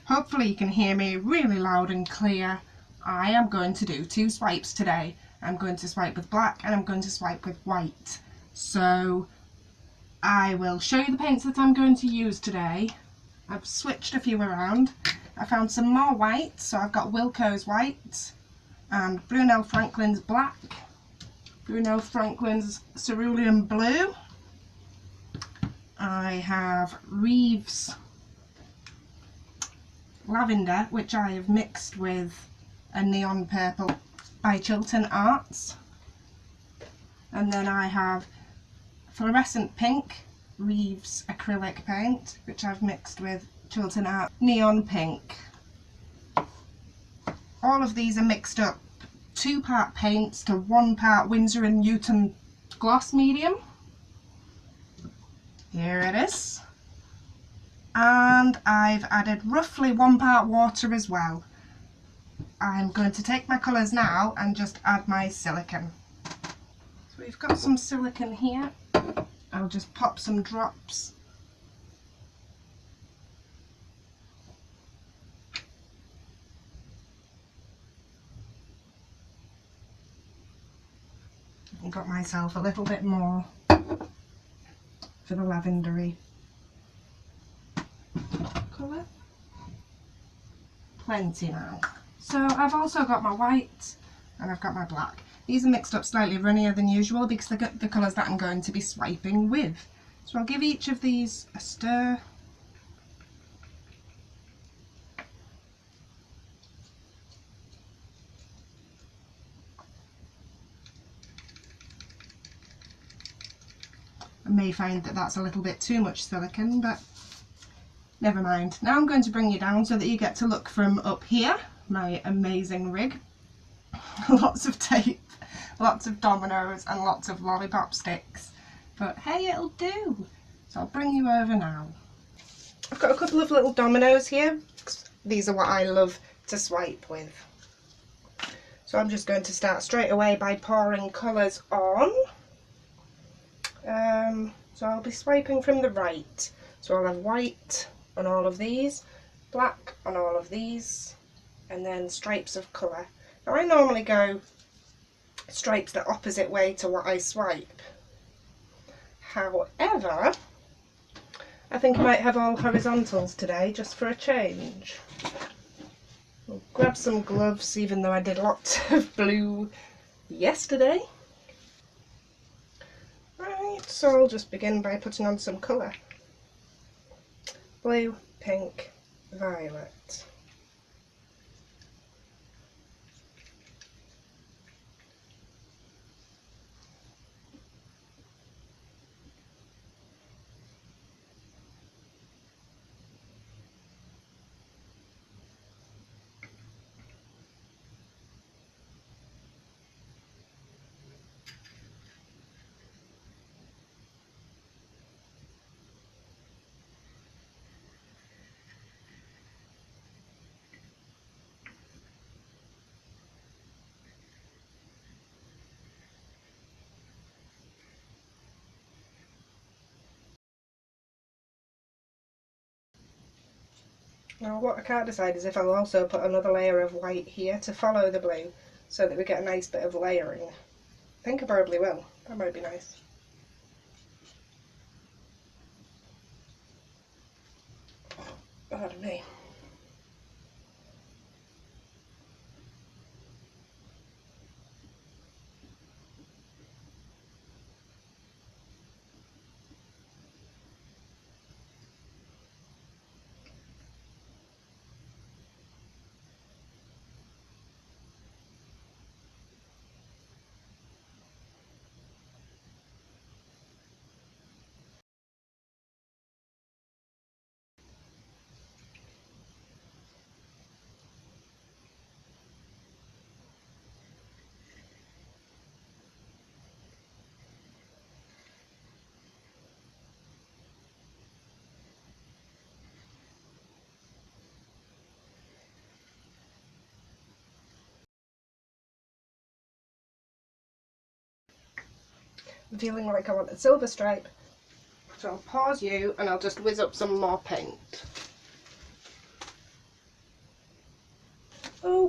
Hopefully you can hear me really loud and clear. I am going to do 2 swipes today. I'm going to swipe with black and I'm going to swipe with white. So I will show you the paints that I'm going to use today. I've switched a few around. I found some more white, so I've got Wilko's white and Brunel Franklin's black, Brunel Franklin's cerulean blue. I have Reeves lavender, which I have mixed with a neon purple by Chiltern Arts, and then I have fluorescent pink Reeves acrylic paint, which I've mixed with Chiltern Arts neon pink. All of these are mixed up 2 part paints to 1 part Winsor & Newton gloss medium. Here it is. And I've added roughly 1 part water as well. I'm going to take my colours now and just add my silicone. So we've got some silicone here. I'll just pop some drops. I've got myself a little bit more for the lavendery colour. Plenty now. So I've also got my white and I've got my black. These are mixed up slightly runnier than usual because they're the colours that I'm going to be swiping with. So I'll give each of these a stir. I may find that that's a little bit too much silicone, but never mind. Now I'm going to bring you down so that you get to look from up here, my amazing rig. Lots of tape, lots of dominoes and lots of lollipop sticks. But hey, it'll do. So I'll bring you over now. I've got a couple of little dominoes here. These are what I love to swipe with. So I'm just going to start straight away by pouring colours on. So I'll be swiping from the right. So I'll have white on all of these, black on all of these, and then stripes of colour. Now I normally go stripes the opposite way to what I swipe. However, I think I might have all horizontals today just for a change. I'll grab some gloves, even though I did lots of blue yesterday. Right, so I'll just begin by putting on some colour. Blue, pink, violet. Now what I can't decide is if I'll also put another layer of white here to follow the blue so that we get a nice bit of layering. I think I probably will. That might be nice. Pardon me. I'm feeling like I want a silver stripe, so I'll pause you and I'll just whiz up some more paint.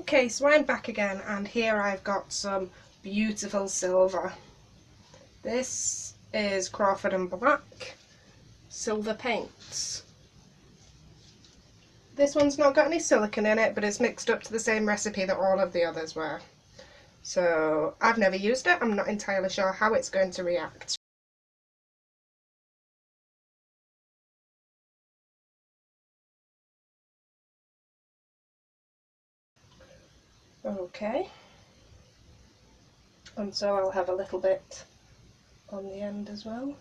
Okay, so I'm back again, and here I've got some beautiful silver. This is Crawford and Black silver paints. This one's not got any silicone in it, but it's mixed up to the same recipe that all of the others were. So I've never used it, I'm not entirely sure how it's going to react. Okay, and so I'll have a little bit on the end as well.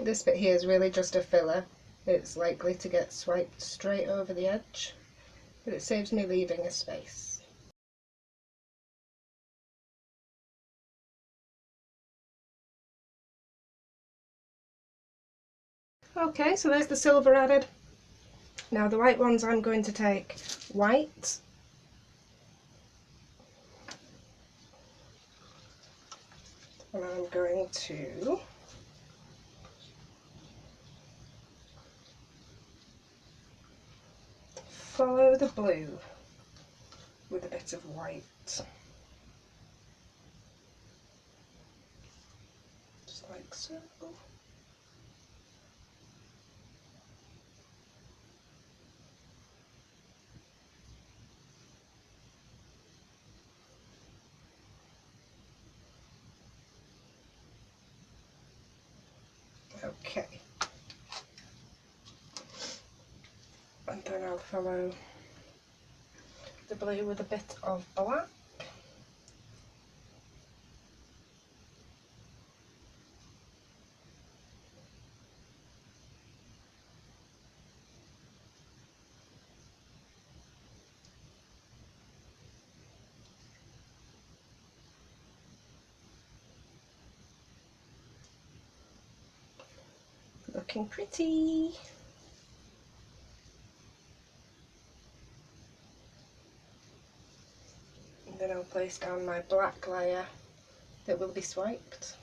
This bit here is really just a filler. It's likely to get swiped straight over the edge, but it saves me leaving a space. Okay, so there's the silver added. Now the white ones, I'm going to take white, and I'm going to follow the blue with a bit of white. Just like so. Okay. And then I'll follow the blue with a bit of black. Looking pretty. And then I'll place down my black layer that will be swiped.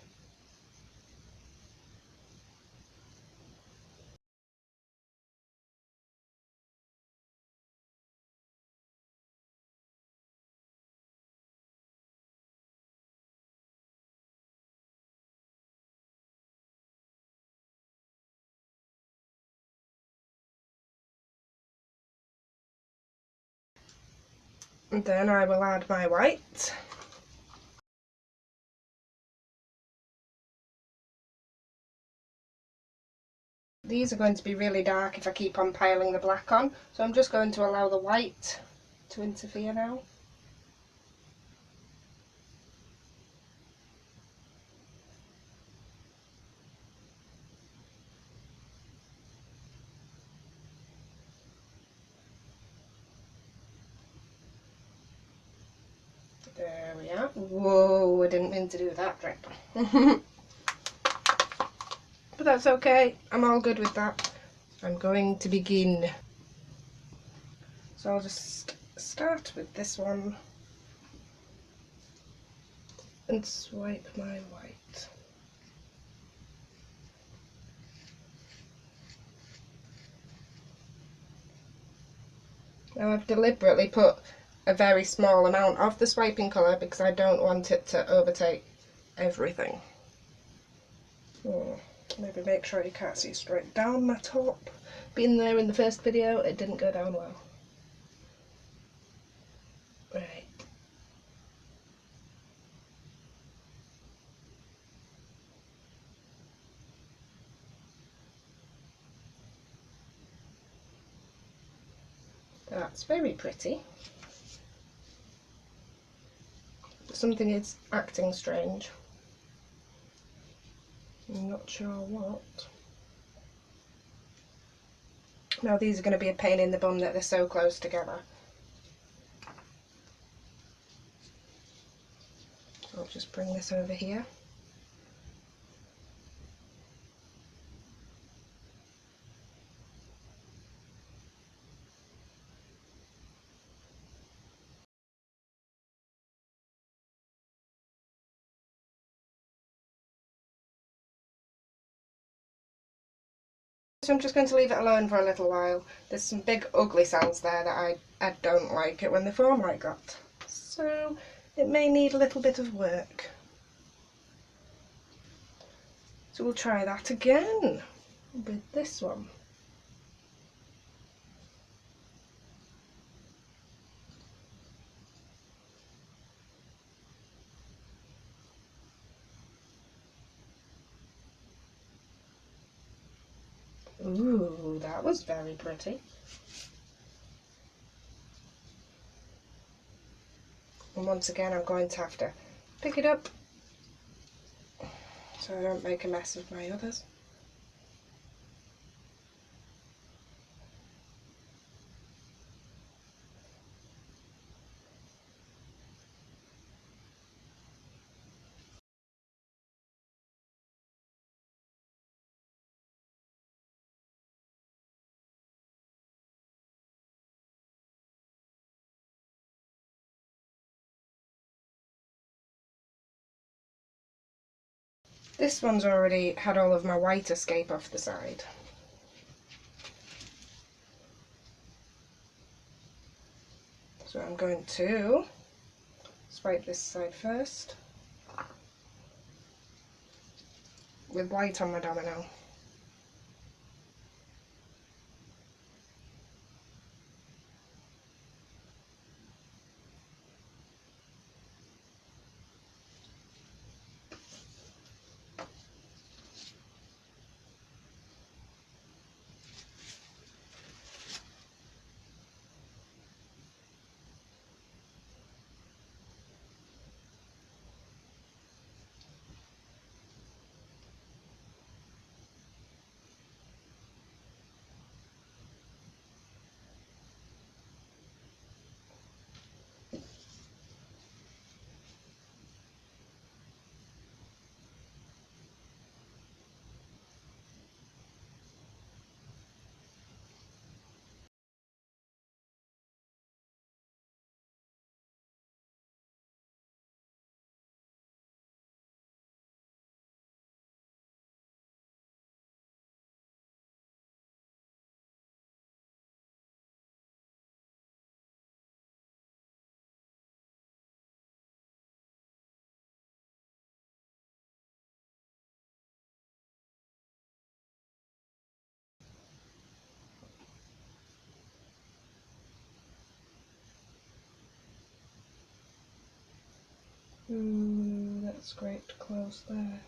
And then I will add my white. These are going to be really dark if I keep on piling the black on, so I'm just going to allow the white to interfere now. There we are. Whoa, I didn't mean to do that drip. But that's okay, I'm all good with that. I'm going to begin. So I'll just start with this one and swipe my white. Now I've deliberately put a very small amount of the swiping colour because I don't want it to overtake everything. Maybe make sure you can't see straight down my top. Been there in the first video, it didn't go down well. Right. That's very pretty. Something is acting strange. I'm not sure what. Now these are going to be a pain in the bum that they're so close together. I'll just bring this over here. So I'm just going to leave it alone for a little while. There's some big ugly sounds there that I don't like it when they form like that. So it may need a little bit of work. So we'll try that again with this one. Ooh, that was very pretty. And once again I'm going to have to pick it up so I don't make a mess of my others. This one's already had all of my white escape off the side. So I'm going to swipe this side first with white on my domino. That's great close there.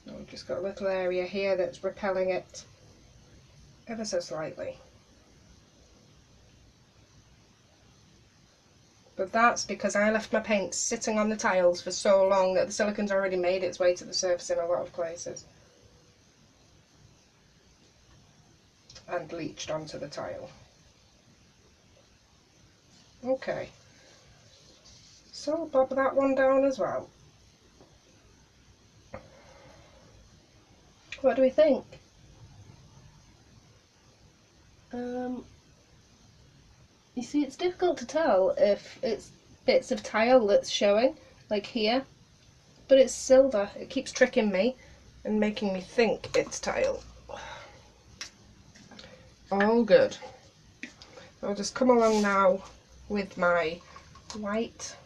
I've just got a little area here that's repelling it ever so slightly. But that's because I left my paint sitting on the tiles for so long that the silicone's already made its way to the surface in a lot of places. And leached onto the tile. Okay. So I'll bob that one down as well. What do we think? You see, it's difficult to tell if it's bits of tile that's showing, like here, but it's silver. It keeps tricking me and making me think it's tile. All good. I'll just come along now with my white.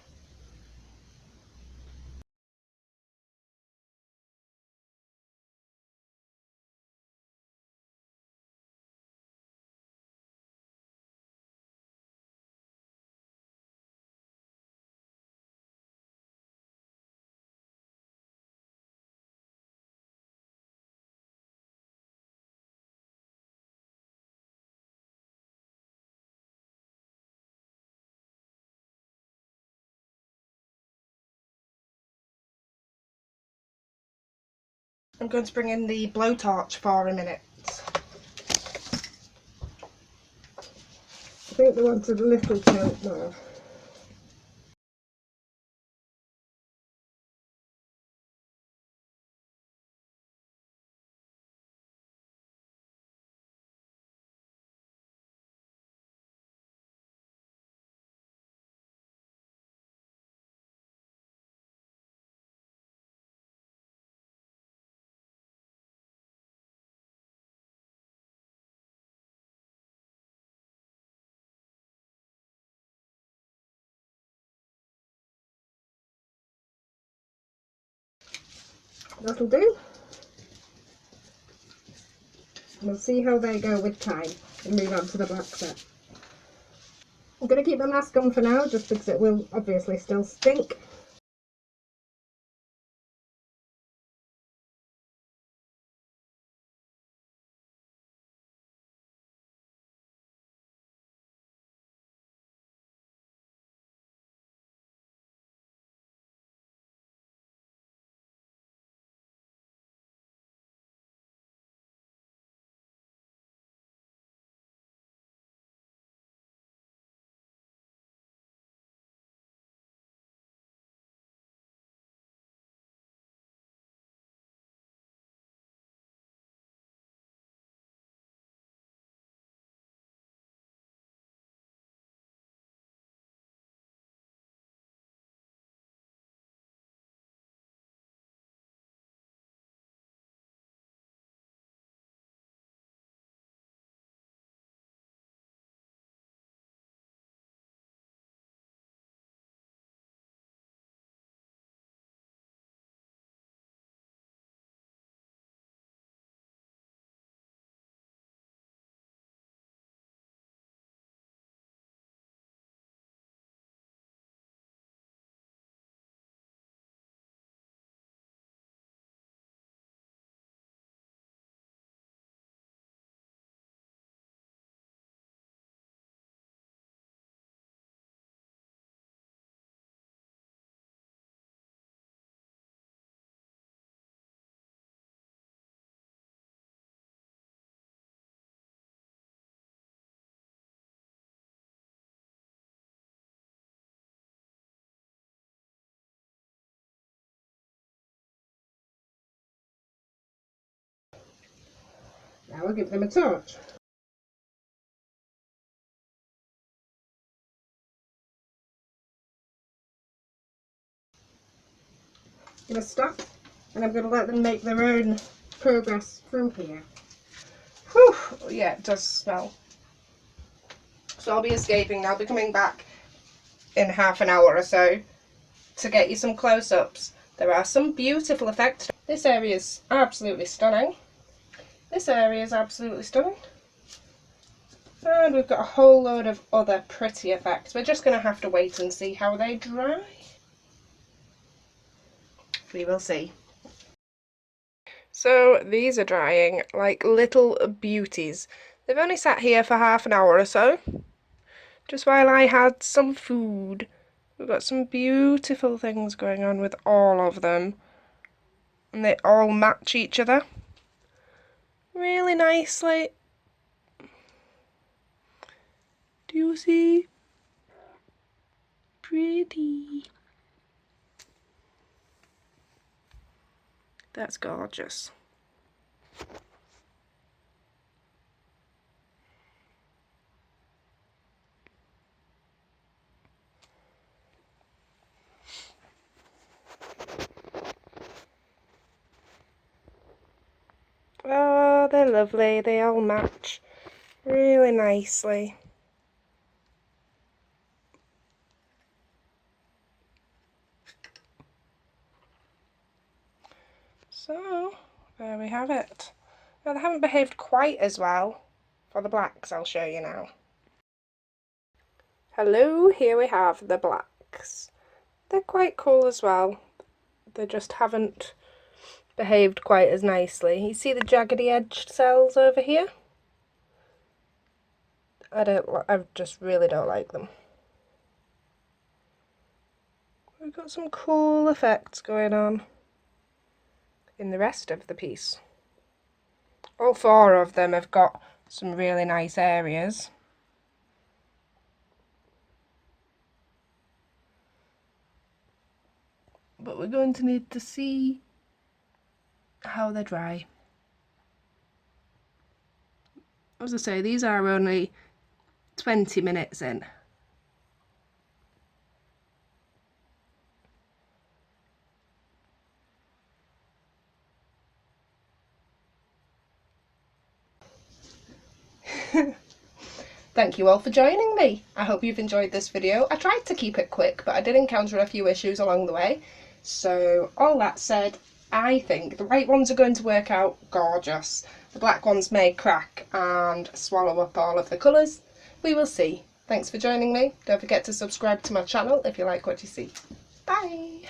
I'm going to bring in the blowtorch for a minute. I think they wanted a little tilt more. That'll do. We'll see how they go with time and move on to the black set. I'm going to keep the mask on for now just because it will obviously still stink. Now I'll give them a torch. I'm going to stop and I'm going to let them make their own progress from here. Whew, yeah, it does smell. So I'll be escaping now. I'll be coming back in half an hour or so to get you some close-ups. There are some beautiful effects. This area is absolutely stunning. This area is absolutely stunning. And we've got a whole load of other pretty effects. We're just going to have to wait and see how they dry. We will see. So these are drying like little beauties. They've only sat here for half an hour or so, just while I had some food. We've got some beautiful things going on with all of them, and they all match each other really nicely. Do you see? Pretty. That's gorgeous. Oh, they're lovely. They all match really nicely. So, there we have it. Now, they haven't behaved quite as well for the blacks, I'll show you now. Hello, here we have the blacks. They're quite cool as well. They just haven't behaved quite as nicely. You see the jaggedy edged cells over here? I just really don't like them. We've got some cool effects going on. in the rest of the piece. All 4 of them have got some really nice areas. But we're going to need to see how they dry. As I say, these are only 20 minutes in. Thank you all for joining me. I hope you've enjoyed this video. I tried to keep it quick, but I did encounter a few issues along the way. So all that said, I think the white ones are going to work out gorgeous. The black ones may crack and swallow up all of the colours. We will see. Thanks for joining me. Don't forget to subscribe to my channel if you like what you see. Bye!